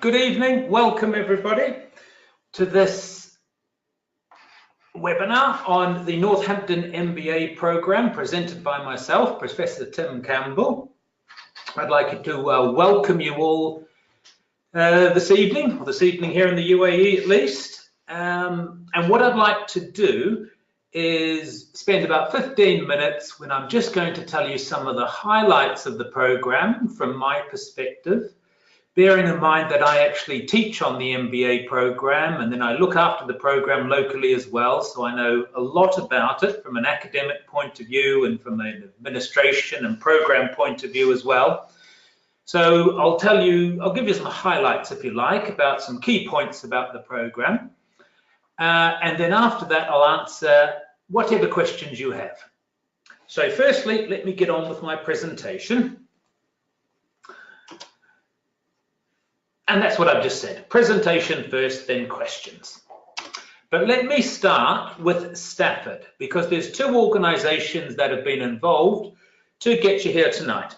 Good evening. Welcome everybody to this webinar on the Northampton MBA program presented by myself, Professor Tim Campbell. I'd like to welcome you all this evening here in the UAE at least. And what I'd like to do is spend about 15 minutes when I'm just going to tell you some of the highlights of the program from my perspective, bearing in mind that I actually teach on the MBA program and then I look after the program locally as well, so I know a lot about it from an academic point of view and from an administration and program point of view as well. So I'll give you some highlights, if you like, about some key points about the program. And then after that, I'll answer whatever questions you have. So firstly, let me get on with my presentation. And that's what I've just said. Presentation first, then questions. But let me start with Stafford, because there's two organizations that have been involved to get you here tonight.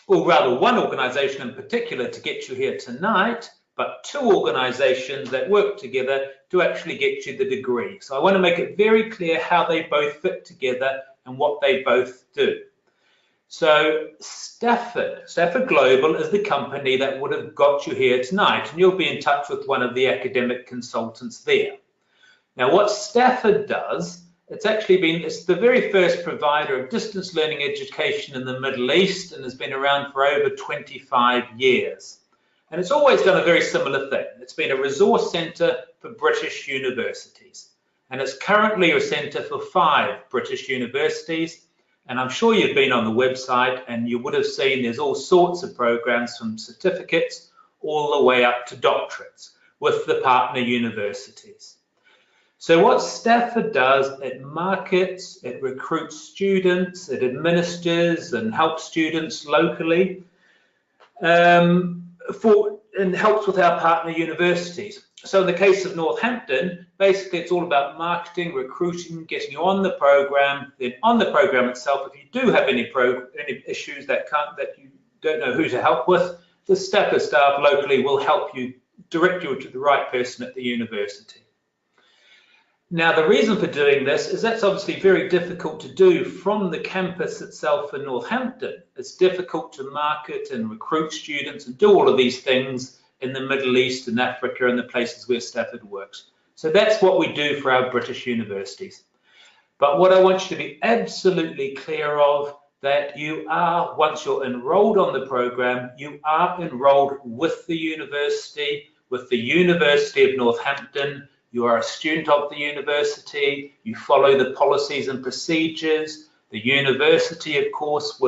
Or rather, one organization in particular to get you here tonight, but two organizations that work together to actually get you the degree. So I want to make it very clear how they both fit together and what they both do. So Stafford Global is the company that would have got you here tonight, and you'll be in touch with one of the academic consultants there. Now, what Stafford does, it's the very first provider of distance learning education in the Middle East and has been around for over 25 years. And it's always done a very similar thing. It's been a resource centre for British universities, and it's currently a centre for 5 British universities. And I'm sure you've been on the website and you would have seen there's all sorts of programs from certificates all the way up to doctorates with the partner universities. So what Stafford does, it markets, it recruits students, it administers and helps students locally and helps with our partner universities. So in the case of Northampton, basically it's all about marketing, recruiting, getting you on the program. Then on the program itself, if you do have any issues that you don't know who to help with, the Stafford staff locally will help you, direct you to the right person at the university. Now, the reason for doing this is that's obviously very difficult to do from the campus itself in Northampton. It's difficult to market and recruit students and do all of these things in the Middle East and Africa and the places where Stafford works. So that's what we do for our British universities. But what I want you to be absolutely clear of, that you are, once you're enrolled on the program, you are enrolled with the University of Northampton. You are a student of the university, you follow the policies and procedures. The university, of course,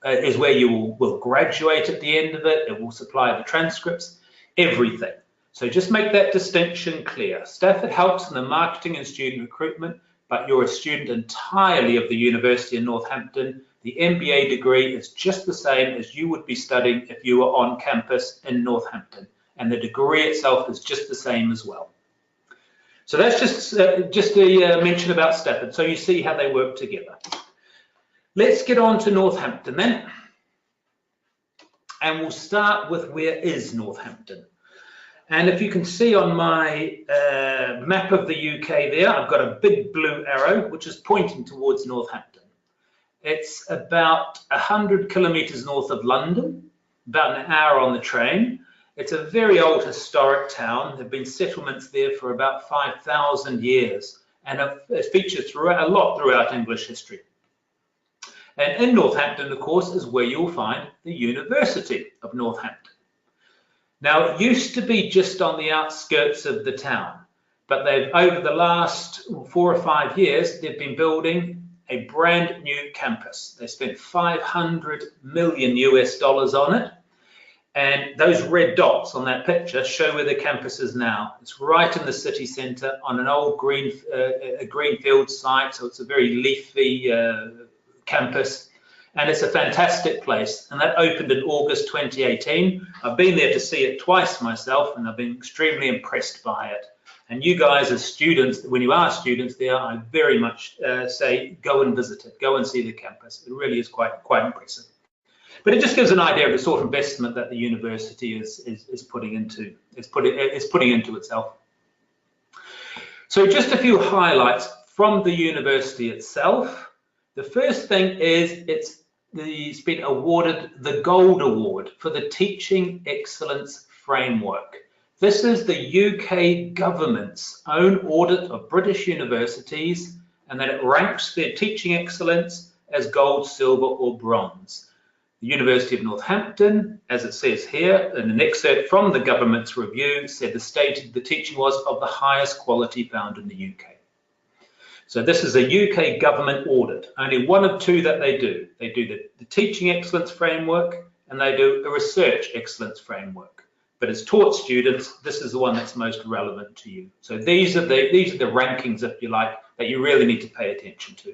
is where you will graduate at the end of it. It will supply the transcripts, everything. So just make that distinction clear. Stafford helps in the marketing and student recruitment, but you're a student entirely of the University of Northampton. The MBA degree is just the same as you would be studying if you were on campus in Northampton. And the degree itself is just the same as well. So that's just a mention about Stafford, so you see how they work together. Let's get on to Northampton then. And we'll start with where is Northampton. And if you can see on my map of the UK there, I've got a big blue arrow which is pointing towards Northampton. It's about 100 kilometres north of London, about an hour on the train. It's a very old historic town. There have been settlements there for about 5,000 years, and it features a lot throughout English history. And in Northampton, of course, is where you'll find the University of Northampton. Now, it used to be just on the outskirts of the town, but over the last 4 or 5 years, they've been building a brand new campus. They spent $500 million on it. And those red dots on that picture show where the campus is now. It's right in the city centre on an old greenfield site, so it's a very leafy campus, and it's a fantastic place. And that opened in August 2018. I've been there to see it twice myself, and I've been extremely impressed by it. And you guys as students, when you are students there, I very much say go and visit it, go and see the campus. It really is quite impressive. But it just gives an idea of the sort of investment that the university is putting into itself. So just a few highlights from the university itself. The first thing is it's been awarded the Gold Award for the Teaching Excellence Framework. This is the UK government's own audit of British universities, and then it ranks their teaching excellence as gold, silver or bronze. The University of Northampton, as it says here in an excerpt from the government's review, said the teaching was of the highest quality found in the UK. So this is a UK government audit, only one of two that they do. They do the Teaching Excellence Framework and they do a Research Excellence Framework. But as taught students, this is the one that's most relevant to you. So these are the rankings, if you like, that you really need to pay attention to.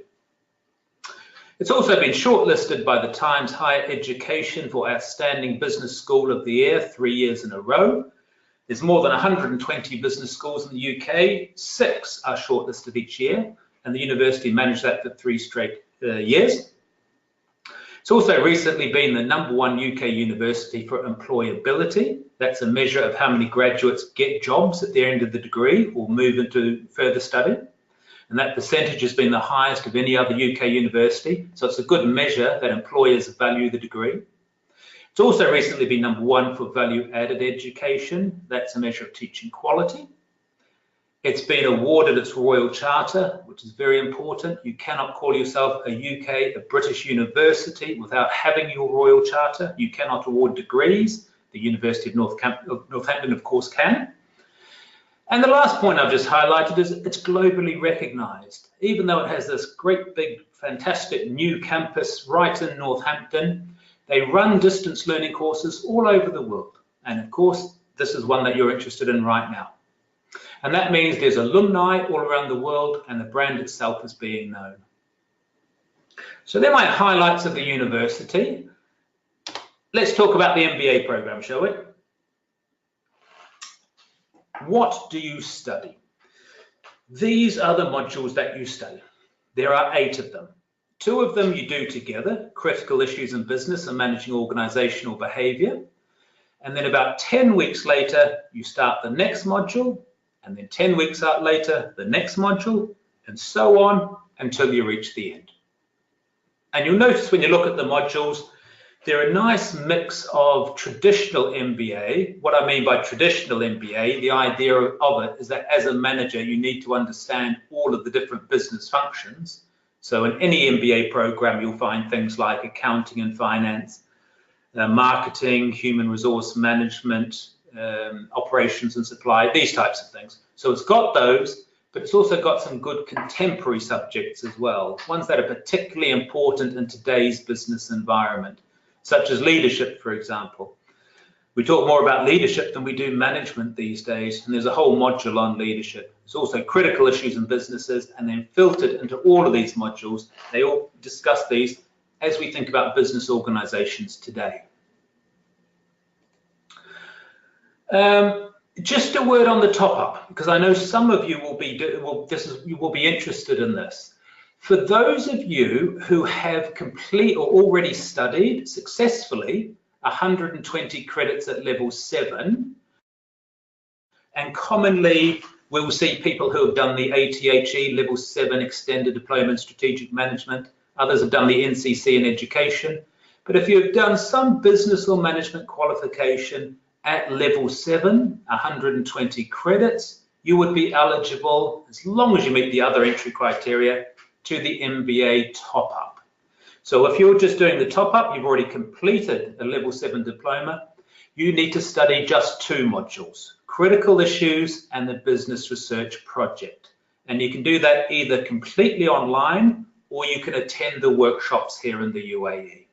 It's also been shortlisted by the Times Higher Education for Outstanding Business School of the Year 3 years in a row. There's more than 120 business schools in the UK. 6 are shortlisted each year, and the university managed that for 3 straight years. It's also recently been the #1 UK university for employability. That's a measure of how many graduates get jobs at the end of the degree or move into further study. And that percentage has been the highest of any other UK university. So it's a good measure that employers value the degree. It's also recently been #1 for value-added education. That's a measure of teaching quality. It's been awarded its Royal Charter, which is very important. You cannot call yourself a British university without having your Royal Charter. You cannot award degrees. The University of Northampton, of course, can. And the last point I've just highlighted is it's globally recognised. Even though it has this great, big, fantastic new campus right in Northampton, they run distance learning courses all over the world. And of course, this is one that you're interested in right now. And that means there's alumni all around the world and the brand itself is being known. So they're my highlights of the university. Let's talk about the MBA program, shall we? What do you study? These are the modules that you study. There are 8 of them. 2 of them you do together, critical issues in business and managing organizational behavior. And then about 10 weeks later, you start the next module, and then 10 weeks out later, the next module, and so on until you reach the end. And you'll notice when you look at the modules, they're a nice mix of traditional MBA. What I mean by traditional MBA, the idea of it is that as a manager, you need to understand all of the different business functions. So in any MBA program, you'll find things like accounting and finance, marketing, human resource management, operations and supply, these types of things. So it's got those, but it's also got some good contemporary subjects as well, ones that are particularly important in today's business environment, such as leadership, for example. We talk more about leadership than we do management these days, and there's a whole module on leadership. There's also critical issues in businesses, and then filtered into all of these modules, they all discuss these as we think about business organizations today. Just a word on the top-up, because I know some of you will be interested in this. For those of you who have already studied successfully 120 credits at level 7, and commonly we'll see people who have done the ATHE level 7 extended diploma in strategic management, others have done the NCC in education, but if you've done some business or management qualification at level 7, 120 credits, you would be eligible, as long as you meet the other entry criteria, to the MBA top-up. So if you're just doing the top-up, you've already completed a level 7 diploma, you need to study just 2 modules, critical issues and the business research project. And you can do that either completely online or you can attend the workshops here in the UAE.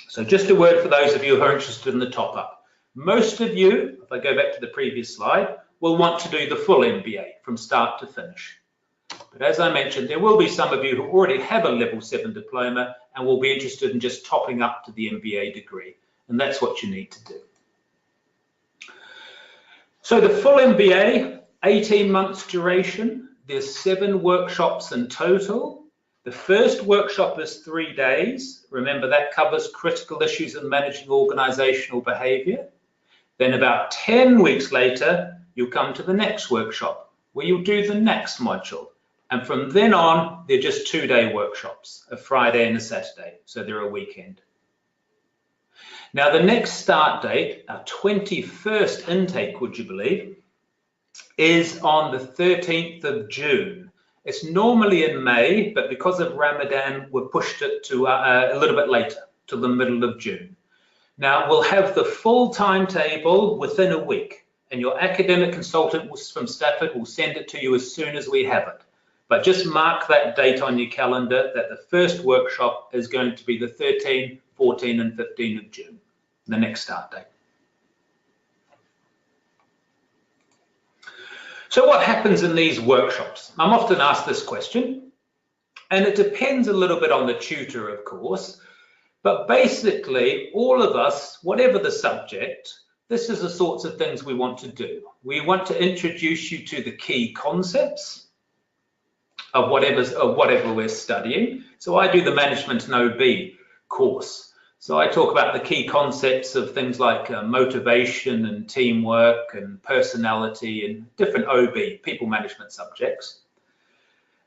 So just a word for those of you who are interested in the top-up. Most of you, if I go back to the previous slide, will want to do the full MBA from start to finish. But as I mentioned, there will be some of you who already have a level 7 diploma and will be interested in just topping up to the MBA degree. And that's what you need to do. So the full MBA, 18 months duration, there's 7 workshops in total. The first workshop is 3 days. Remember, that covers critical issues in managing organisational behaviour. Then about 10 weeks later, you'll come to the next workshop where you'll do the next module. And from then on, they're just 2-day workshops, a Friday and a Saturday, so they're a weekend. Now, the next start date, our 21st intake, would you believe, is on the 13th of June. It's normally in May, but because of Ramadan, we've pushed it to a little bit later, to the middle of June. Now, we'll have the full timetable within a week, and your academic consultant from Stafford will send it to you as soon as we have it. But just mark that date on your calendar that the first workshop is going to be the 13th, 14th, and 15th of June, the next start date. So what happens in these workshops? I'm often asked this question, and it depends a little bit on the tutor, of course, but basically all of us, whatever the subject, this is the sorts of things we want to do. We want to introduce you to the key concepts of whatever we're studying. So I do the Management and OB course. So I talk about the key concepts of things like motivation and teamwork and personality and different OB, people management subjects.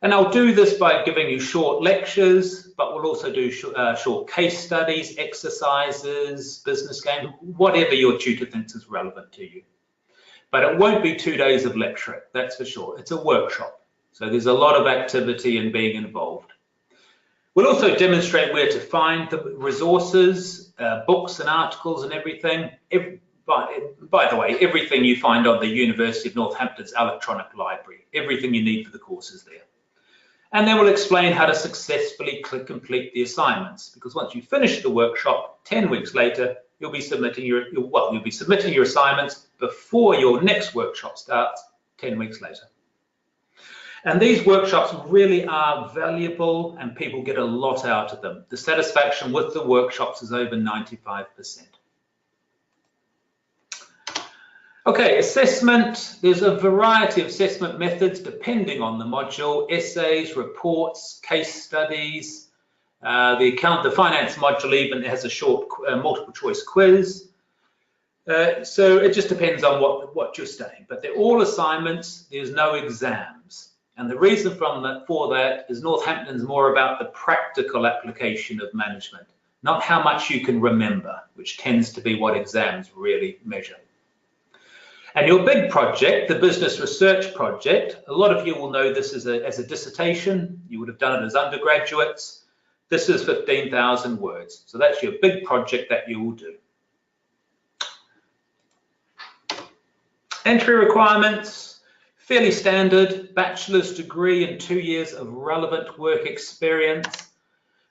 And I'll do this by giving you short lectures, but we'll also do short case studies, exercises, business games, whatever your tutor thinks is relevant to you. But it won't be 2 days of lecturing, that's for sure. It's a workshop. So there's a lot of activity in being involved. We'll also demonstrate where to find the resources, books and articles and everything. By the way, everything you find on the University of Northampton's electronic library, everything you need for the course is there. And then we'll explain how to successfully complete the assignments, because once you finish the workshop, 10 weeks later, you'll be submitting your assignments before your next workshop starts 10 weeks later. And these workshops really are valuable and people get a lot out of them. The satisfaction with the workshops is over 95%. Okay, assessment. There's a variety of assessment methods depending on the module: essays, reports, case studies. The finance module even has a short multiple choice quiz. So it just depends on what you're studying. But they're all assignments. There's no exams. And the reason for that is Northampton's more about the practical application of management, not how much you can remember, which tends to be what exams really measure. And your big project, the business research project, a lot of you will know this as a dissertation. You would have done it as undergraduates. This is 15,000 words. So that's your big project that you will do. Entry requirements, fairly standard, bachelor's degree and 2 years of relevant work experience.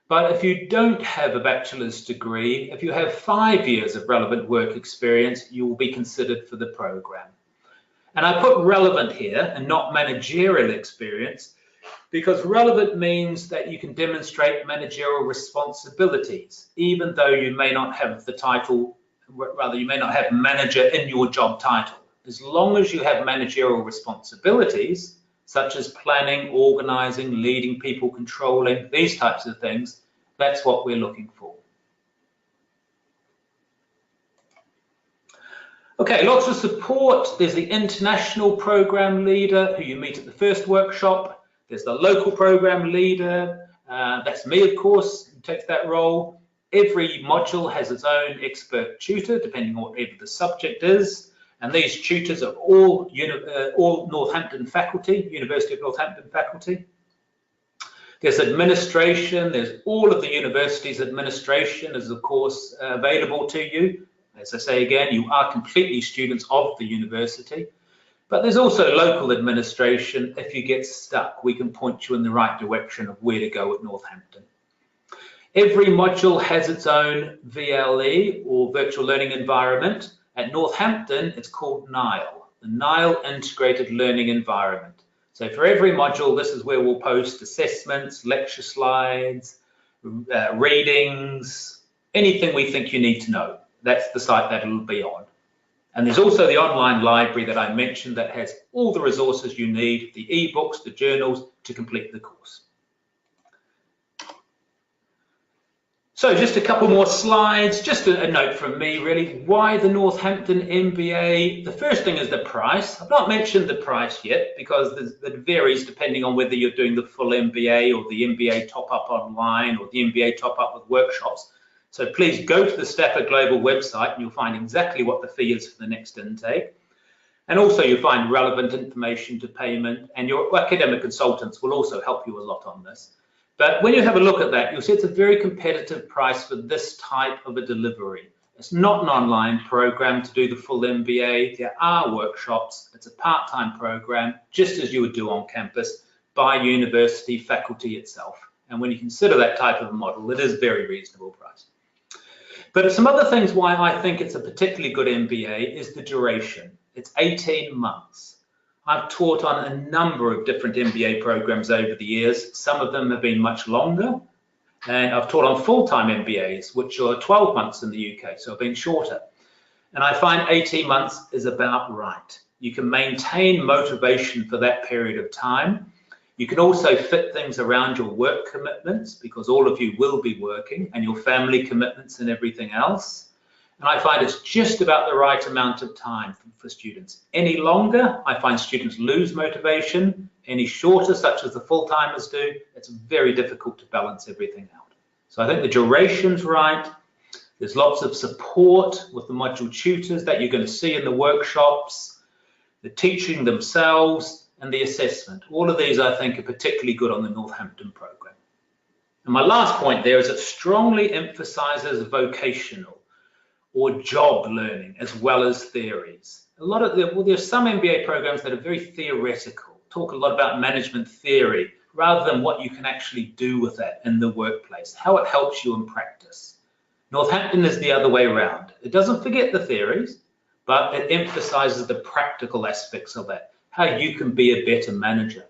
But if you don't have a bachelor's degree, if you have 5 years of relevant work experience, you will be considered for the program. And I put relevant here and not managerial experience, because relevant means that you can demonstrate managerial responsibilities, even though you may not have the title, rather you may not have manager in your job title. As long as you have managerial responsibilities, such as planning, organizing, leading people, controlling, these types of things, that's what we're looking for. Okay, lots of support. There's the international program leader who you meet at the first workshop. There's the local program leader. That's me, of course, who takes that role. Every module has its own expert tutor, depending on whatever the subject is. And these tutors are all Northampton faculty, University of Northampton faculty. There's administration, there's all of the university's administration is of course available to you. As I say again, you are completely students of the university. But there's also local administration. If you get stuck, we can point you in the right direction of where to go at Northampton. Every module has its own VLE, or virtual learning environment. At Northampton, it's called NILE, the NILE Integrated Learning Environment. So for every module, this is where we'll post assessments, lecture slides, readings, anything we think you need to know. That's the site that it'll be on. And there's also the online library that I mentioned that has all the resources you need, the ebooks, the journals, to complete the course. So just a couple more slides, just a note from me really. Why the Northampton MBA? The first thing is the price. I've not mentioned the price yet because it varies depending on whether you're doing the full MBA or the MBA top-up online or the MBA top-up with workshops. So please go to the Stafford Global website and you'll find exactly what the fee is for the next intake. And also you'll find relevant information to payment, and your academic consultants will also help you a lot on this. But when you have a look at that, you'll see it's a very competitive price for this type of a delivery. It's not an online program to do the full MBA. There are workshops. It's a part-time program, just as you would do on campus by university faculty itself. And when you consider that type of a model, it is very reasonable price. But some other things why I think it's a particularly good MBA is the duration. It's 18 months. I've taught on a number of different MBA programs over the years. Some of them have been much longer. And I've taught on full-time MBAs, which are 12 months in the UK, so I've been shorter. And I find 18 months is about right. You can maintain motivation for that period of time. You can also fit things around your work commitments because all of you will be working, and your family commitments and everything else. And I find it's just about the right amount of time for students. Any longer, I find students lose motivation. Any shorter, such as the full-timers do, it's very difficult to balance everything out. So I think the duration's right. There's lots of support with the module tutors that you're going to see in the workshops, the teaching themselves, and the assessment. All of these, I think, are particularly good on the Northampton program. And my last point there is it strongly emphasizes vocational or job learning as well as theories. There's some MBA programs that are very theoretical, talk a lot about management theory rather than what you can actually do with that in the workplace, how it helps you in practice. Northampton is the other way around. It doesn't forget the theories, but it emphasizes the practical aspects of that, how you can be a better manager.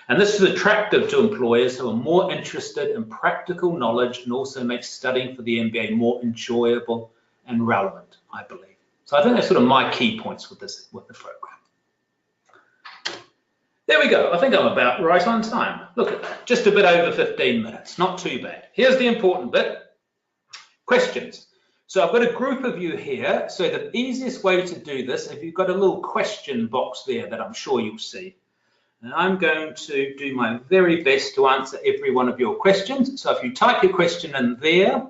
And this is attractive to employers who are more interested in practical knowledge and also makes studying for the MBA more enjoyable and relevant, I believe. So I think that's sort of my key points with the program. There we go. I think I'm about right on time. Look at that. Just a bit over 15 minutes. Not too bad. Here's the important bit. Questions. So I've got a group of you here. So the easiest way to do this, if you've got a little question box there that I'm sure you'll see. And I'm going to do my very best to answer every one of your questions. So if you type your question in there,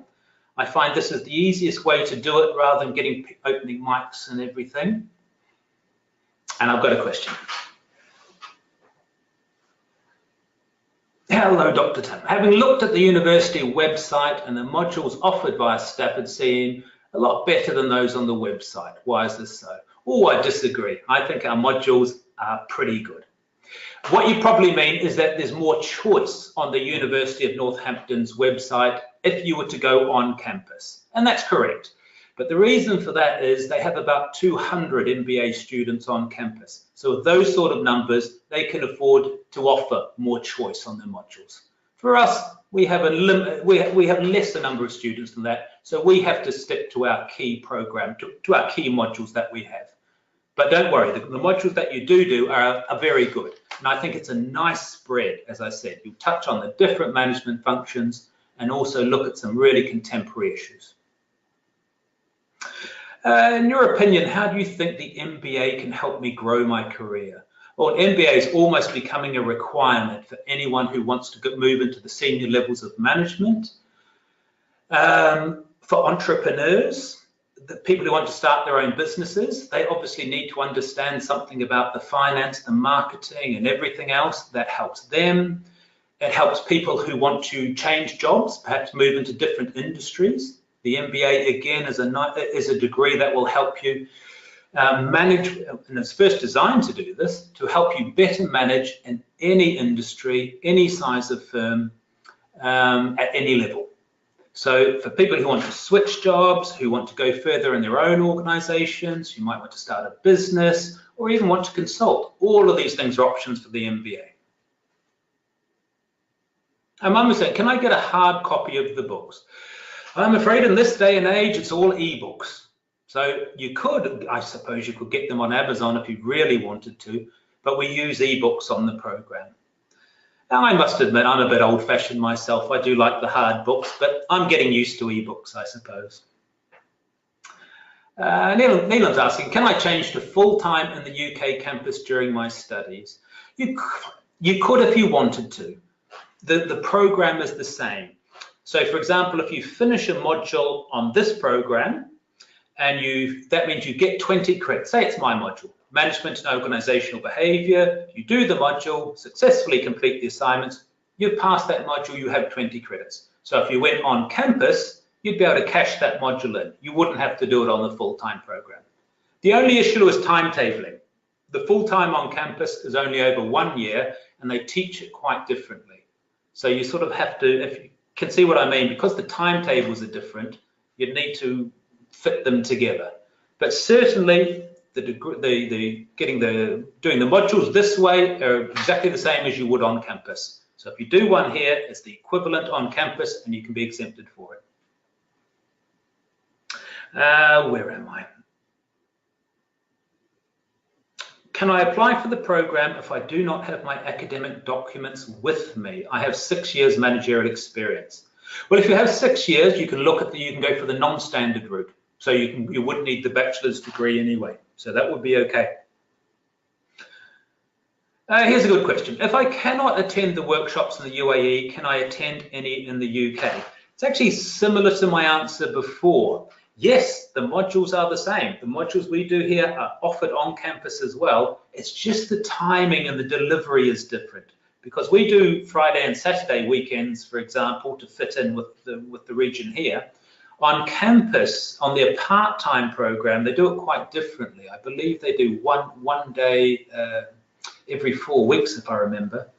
I find this is the easiest way to do it rather than opening mics and everything. And I've got a question. Hello, Dr. Tim. Having looked at the university website and the modules offered by Stafford seem a lot better than those on the website. Why is this so? Oh, I disagree. I think our modules are pretty good. What you probably mean is that there's more choice on the University of Northampton's website if you were to go on campus. And that's correct. But the reason for that is they have about 200 MBA students on campus. So with those sort of numbers, they can afford to offer more choice on their modules. For us, we have a lesser number of students than that. So we have to stick to our key program, to our key modules that we have. But don't worry, the modules that you do are very good. And I think it's a nice spread, as I said. You touch on the different management functions and also look at some really contemporary issues. In your opinion, how do you think the MBA can help me grow my career? Well, an MBA is almost becoming a requirement for anyone who wants to move into the senior levels of management. For entrepreneurs, the people who want to start their own businesses, they obviously need to understand something about the finance, the marketing, and everything else that helps them. It helps people who want to change jobs, perhaps move into different industries. The MBA, again, is a degree that will help you manage, and it's first designed to do this, to help you better manage in any industry, any size of firm, at any level. So for people who want to switch jobs, who want to go further in their own organizations, who might want to start a business, or even want to consult, all of these things are options for the MBA. And Mum was saying, can I get a hard copy of the books? I'm afraid in this day and age, it's all ebooks. So you could, I suppose you could get them on Amazon if you really wanted to, but we use ebooks on the program. Now, I must admit, I'm a bit old-fashioned myself. I do like the hard books, but I'm getting used to ebooks, I suppose. Neelam's asking, can I change to full-time in the UK campus during my studies? You could if you wanted to. The program is the same. So, for example, if you finish a module on this program, and that means you get 20 credits. Say it's my module, Management and Organizational Behavior. You do the module, successfully complete the assignments, you've passed that module, you have 20 credits. So if you went on campus, you'd be able to cash that module in. You wouldn't have to do it on the full-time program. The only issue is timetabling. The full-time on campus is only over 1 year, and they teach it quite differently. So you sort of have to, if you can see what I mean, because the timetables are different, you'd need to fit them together. But certainly, doing the modules this way are exactly the same as you would on campus. So if you do one here, it's the equivalent on campus, and you can be exempted for it. Where am I? Can I apply for the program if I do not have my academic documents with me? I have 6 years managerial experience. Well, if you have 6 years, you can you can go for the non-standard route. So you wouldn't need the bachelor's degree anyway. So that would be okay. Here's a good question. If I cannot attend the workshops in the UAE, can I attend any in the UK? It's actually similar to my answer before. Yes, the modules are the same. The modules we do here are offered on campus as well. It's just the timing and the delivery is different, because we do Friday and Saturday weekends, for example, to fit in with the region here. On campus, on their part-time program, they do it quite differently. I believe they do one day every 4 weeks, if I remember.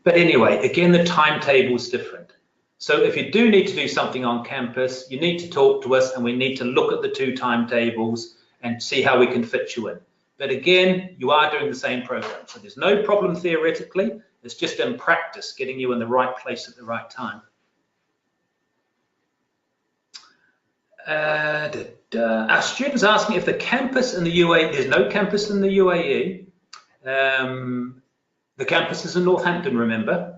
But anyway, again, the timetable is different. So if you do need to do something on campus, you need to talk to us, and we need to look at the 2 timetables and see how we can fit you in. But again, you are doing the same program. So there's no problem theoretically. It's just in practice, getting you in the right place at the right time. Our students asking if the campus in the UAE, there's no campus in the UAE. The campus is in Northampton, remember,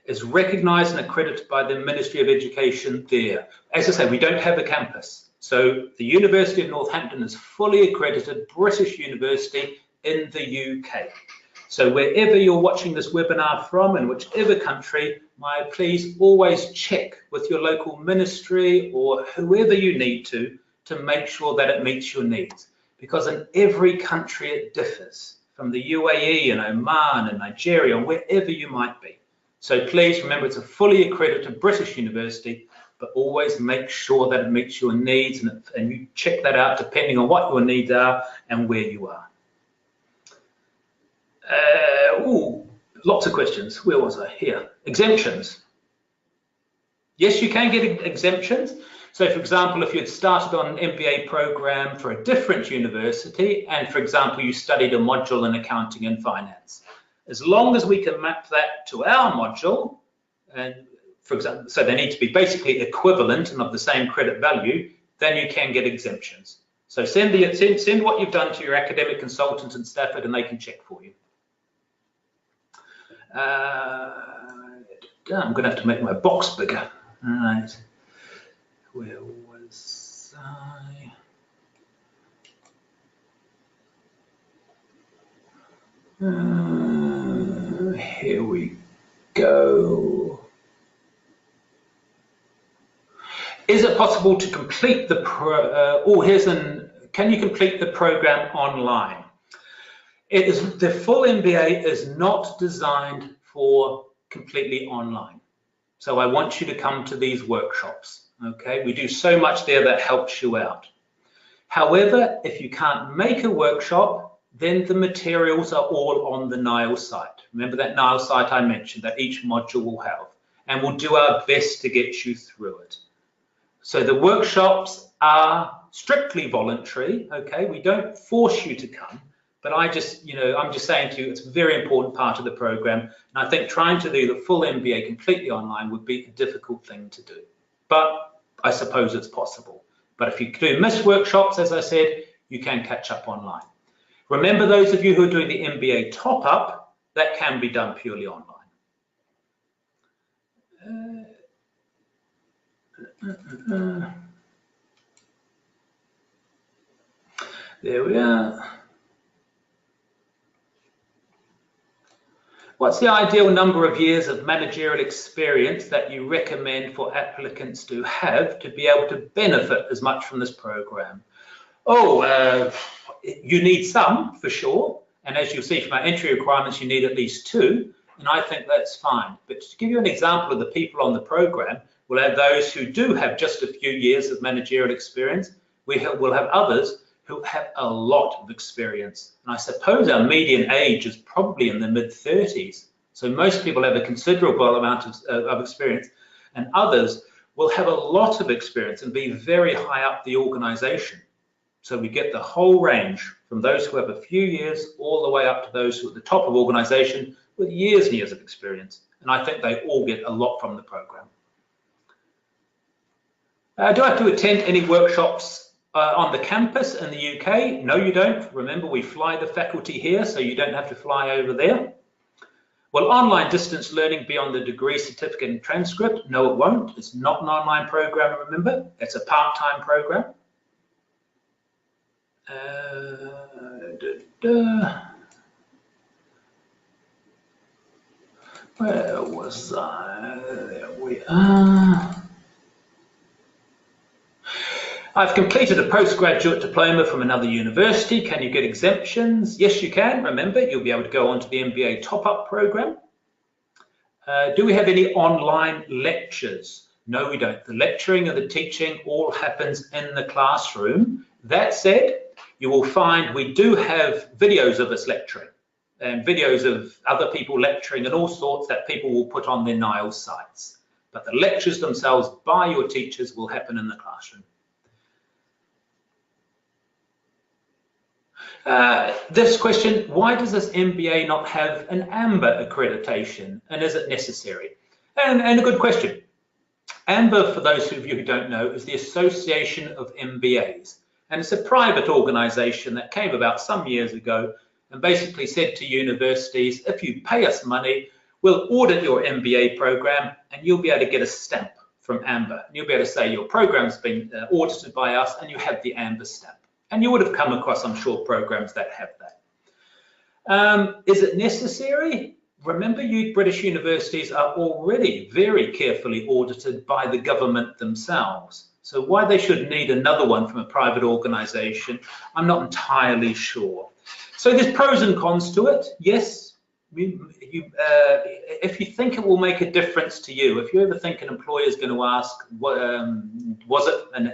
is recognised and accredited by the Ministry of Education there. As I say, we don't have a campus. So the University of Northampton is fully accredited British university in the UK. So wherever you're watching this webinar from, in whichever country, please always check with your local ministry or whoever you need to make sure that it meets your needs. Because in every country it differs, from the UAE and Oman and Nigeria, and wherever you might be. So please remember, it's a fully accredited British university, but always make sure that it meets your needs, and you check that out depending on what your needs are and where you are. Lots of questions. Where was I? Here. Exemptions. Yes, you can get exemptions. So, for example, if you had started on an MBA program for a different university, and, for example, you studied a module in accounting and finance, as long as we can map that to our module, and for example, so they need to be basically equivalent and of the same credit value, then you can get exemptions. So send what you've done to your academic consultant in Stafford, and they can check for you. I'm going to have to make my box bigger. All right. Where was I? Here we go. Is it possible to complete the can you complete the program online? It is, the full MBA is not designed for completely online. So I want you to come to these workshops, okay? We do so much there that helps you out. However, if you can't make a workshop, then the materials are all on the NILE site. Remember that NILE site I mentioned that each module will have, and we'll do our best to get you through it. So the workshops are strictly voluntary, okay? We don't force you to come, but I'm just saying to you, it's a very important part of the program. And I think trying to do the full MBA completely online would be a difficult thing to do. But I suppose it's possible. But if you do miss workshops, as I said, you can catch up online. Remember, those of you who are doing the MBA top-up, that can be done purely online. There we are. What's the ideal number of years of managerial experience that you recommend for applicants to have to be able to benefit as much from this program? Oh, you need some for sure. And as you'll see from our entry requirements, you need at least 2. And I think that's fine. But to give you an example of the people on the program, we'll have those who do have just a few years of managerial experience. We'll have others who have a lot of experience. And I suppose our median age is probably in the mid-30s. So most people have a considerable amount of experience, and others will have a lot of experience and be very high up the organization. So we get the whole range from those who have a few years all the way up to those who are at the top of organization with years and years of experience. And I think they all get a lot from the program. Do I have to attend any workshops on the campus in the UK? No, you don't. Remember, we fly the faculty here, so you don't have to fly over there. Will online distance learning be on the degree, certificate, and transcript? No, it won't. It's not an online program, remember. It's a part-time program. Where was I? There we are. I've completed a postgraduate diploma from another university. Can you get exemptions? Yes, you can. Remember, you'll be able to go on to the MBA top-up program. Do we have any online lectures? No, we don't. The lecturing and the teaching all happens in the classroom. That said, you will find we do have videos of us lecturing and videos of other people lecturing and all sorts that people will put on their NILES sites. But the lectures themselves by your teachers will happen in the classroom. This question, why does this MBA not have an AMBA accreditation, and is it necessary? And a good question. AMBA, for those of you who don't know, is the Association of MBAs, and it's a private organization that came about some years ago and basically said to universities, if you pay us money, we'll audit your MBA program and you'll be able to get a stamp from AMBA. And you'll be able to say your program's been audited by us and you have the AMBA stamp. And you would have come across, I'm sure, programs that have that. Is it necessary? Remember, British universities are already very carefully audited by the government themselves. So why they should need another one from a private organisation, I'm not entirely sure. So there's pros and cons to it. Yes, if you think it will make a difference to you, if you ever think an employer is going to ask, was it an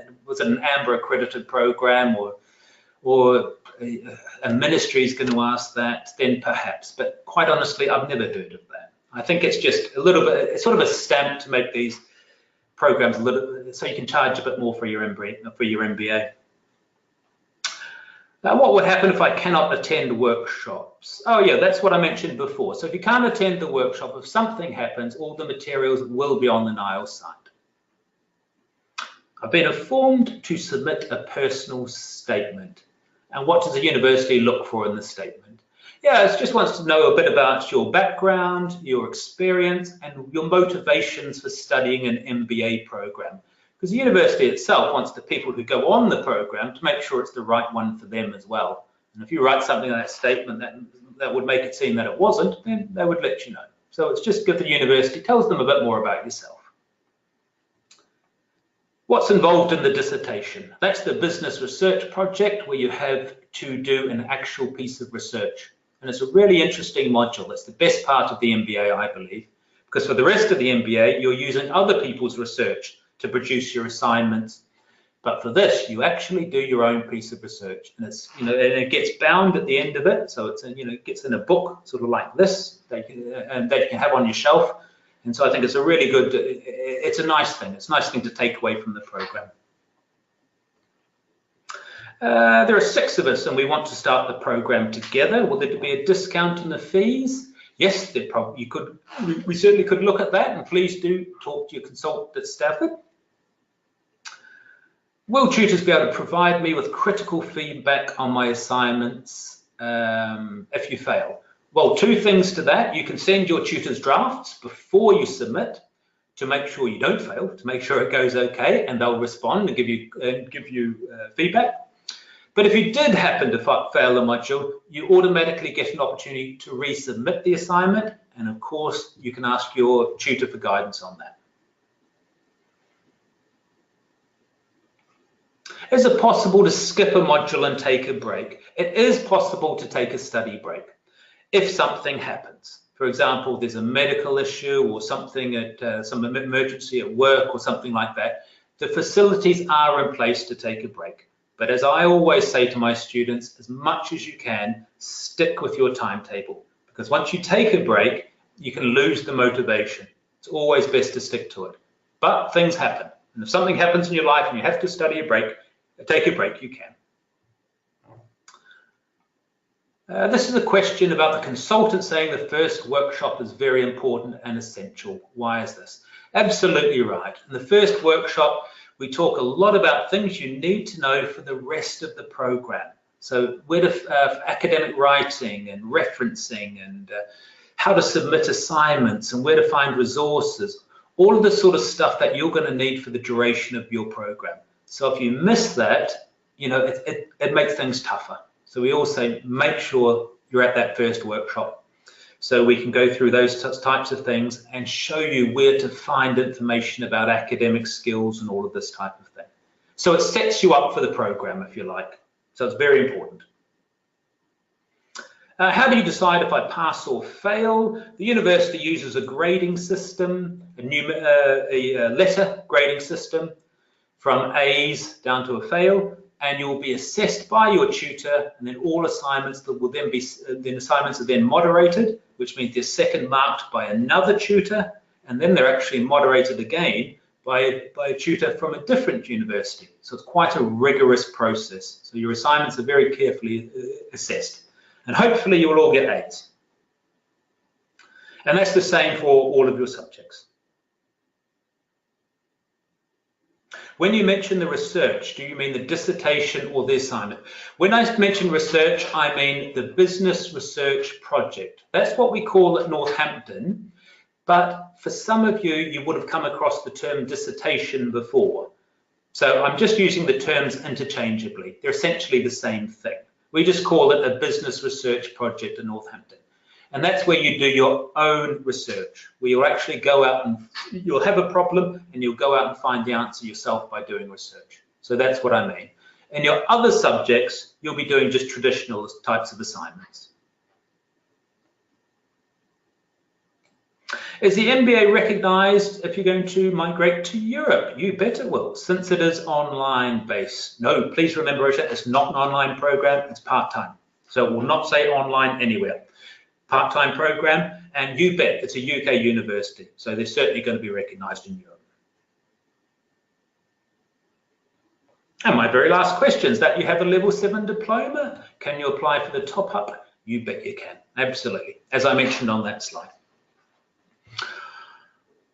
AMBA accredited program, or a ministry is going to ask that, then perhaps. But quite honestly, I've never heard of that. I think it's just a little bit, it's sort of a stamp to make these programs a little, so you can charge a bit more for your MBA. Now, what would happen if I cannot attend workshops? Oh yeah, that's what I mentioned before. So if you can't attend the workshop, if something happens, all the materials will be on the NILES site. I've been informed to submit a personal statement. And what does the university look for in the statement? Yeah, it just wants to know a bit about your background, your experience, and your motivations for studying an MBA program. Because the university itself wants the people who go on the program to make sure it's the right one for them as well. And if you write something in that statement that would make it seem that it wasn't, then they would let you know. So it's just good the university tells them a bit more about yourself. What's involved in the dissertation? That's the business research project where you have to do an actual piece of research. And it's a really interesting module. It's the best part of the MBA, I believe, because for the rest of the MBA, you're using other people's research to produce your assignments. But for this, you actually do your own piece of research, and it's, and it gets bound at the end of it. So it's, it gets in a book, sort of like this, that you can have on your shelf. And so I think it's a really good, it's a nice thing. It's a nice thing to take away from the program. There are 6 of us and we want to start the program together. Will there be a discount in the fees? Yes, we certainly could look at that, and please do talk to your consultant at Stafford. Will tutors be able to provide me with critical feedback on my assignments if you fail? Well, 2 things to that. You can send your tutors drafts before you submit, to make sure you don't fail, to make sure it goes okay, and they'll respond and give you feedback. But if you did happen to fail the module, you automatically get an opportunity to resubmit the assignment, and of course, you can ask your tutor for guidance on that. Is it possible to skip a module and take a break? It is possible to take a study break if something happens. For example, there's a medical issue or something at some emergency at work or something like that. The facilities are in place to take a break. But as I always say to my students, as much as you can, stick with your timetable. Because once you take a break, you can lose the motivation. It's always best to stick to it. But things happen. And if something happens in your life and you have to take a break, you can. This is a question about the consultant saying the first workshop is very important and essential. Why is this? Absolutely right. In the first workshop, we talk a lot about things you need to know for the rest of the program. So where to academic writing and referencing and how to submit assignments and where to find resources, all of the sort of stuff that you're going to need for the duration of your program. So if you miss that, you know, it makes things tougher. So we also make sure you're at that first workshop so we can go through those types of things and show you where to find information about academic skills and all of this type of thing. So it sets you up for the program, if you like. So it's very important. How do you decide if I pass or fail? The university uses a grading system, a letter grading system from A's down to a fail. And you'll be assessed by your tutor, and then all assignments that will then be assignments are then moderated, which means they're second marked by another tutor, and then they're actually moderated again by a tutor from a different university. So it's quite a rigorous process. So your assignments are very carefully assessed, and hopefully you will all get A's. And that's the same for all of your subjects. When you mention the research, do you mean the dissertation or the assignment? When I mention research, I mean the business research project. That's what we call at Northampton. But for some of you, you would have come across the term dissertation before. So I'm just using the terms interchangeably. They're essentially the same thing. We just call it a business research project at Northampton. And that's where you do your own research, where you'll actually go out and you'll have a problem and you'll go out and find the answer yourself by doing research. So that's what I mean. In your other subjects, you'll be doing just traditional types of assignments. Is the MBA recognized if you're going to migrate to Europe? You bet it will, since it is online based. No, please remember, it's not an online program, it's part-time. So it will not say online anywhere. Part-time program, and you bet it's a UK university, so they're certainly going to be recognised in Europe. And my very last question is that you have a level 7 diploma. Can you apply for the top-up? You bet you can, absolutely, as I mentioned on that slide.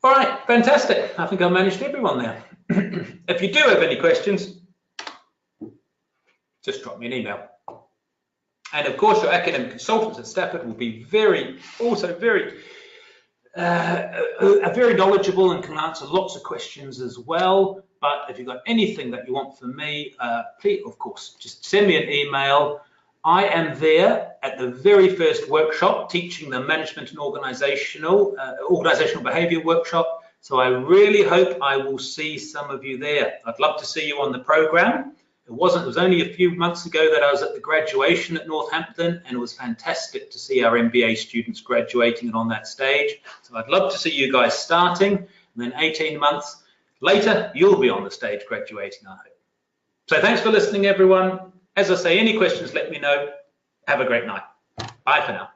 All right, fantastic. I think I managed everyone there. If you do have any questions, just drop me an email. And of course, your academic consultants at Stafford will be very knowledgeable and can answer lots of questions as well. But if you've got anything that you want from me, please, of course, just send me an email. I am there at the very first workshop, teaching the management and organizational behavior workshop. So I really hope I will see some of you there. I'd love to see you on the program. It was only a few months ago that I was at the graduation at Northampton, and it was fantastic to see our MBA students graduating and on that stage. So I'd love to see you guys starting, and then 18 months later, you'll be on the stage graduating, I hope. So thanks for listening, everyone. As I say, any questions, let me know. Have a great night. Bye for now.